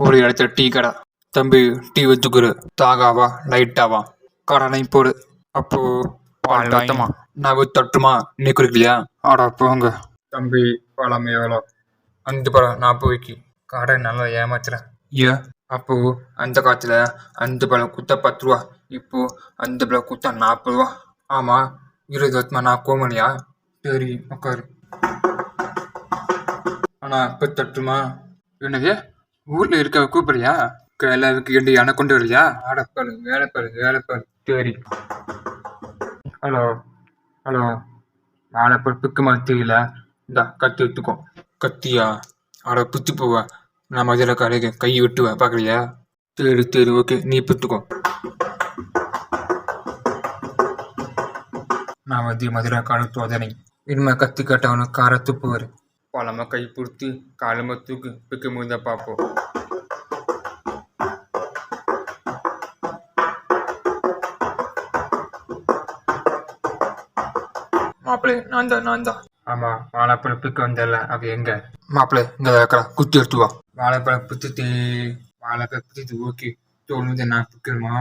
ஒரு இடத்துல டீ கடை. தம்பி, டீ வச்சுக்குரு. தாகாவா லைட்டாவா? கடனை போடு. அப்போ பால் தட்டுமா? நான் தட்டுமா? நீ குடிக்கலையா? ஆடா போங்க. தம்பி, பழம் எவ்வளோ? 5 பழம் 40 கடை நல்லா ஏமாத்துறேன். ஏன்? அப்போ அந்த காலத்துல 5 பழம் குத்தா 10 ரூபா, இப்போ 5 பழம் குத்தா 40 ரூபா. ஆமா, 20 வருஷமா நான் கோமணியா? சரி உட்காரு. ஆனா இப்ப தட்டுமா? என்னது? ஊர்ல இருக்க கூப்பிடுறியா? எல்லாருக்கு எண்டு எனக்கு கொண்டு வரலையா? ஆடப்பாரு வேலைப்பாரு வேலைப்பாரு. சரி. Hello hello. வாழைப்பழம் பிக்கு மாதிரி தெரியல. இந்தா கத்தி எடுத்துக்கோ. கத்தியா? ஆட பிச்சு போவ. நான் மதுரை கடைக்கு கை விட்டுவேன், பார்க்கலையா? சரி சரி ஓகே, நீ பித்துக்கோ. நான் மதுரை காடு தோதனை. இனிமே கத்தி கட்டவனு காரை துப்புவாரு. பழமா கை பிடிச்சி காலமா தூக்கு, பிக்க முடிந்தா பார்ப்போம். மாப்பிள்ளை நான் தான். ஆமா, வாழைப்பழம் பிக்க வந்தல, அது எங்க? மாப்பிள்ளை இங்க இருக்கிற குத்தி எடுத்து வா. வாழைப்பழம் பிச்சுட்டு ஓகே தோணுது, நான் பிக்கணுமா?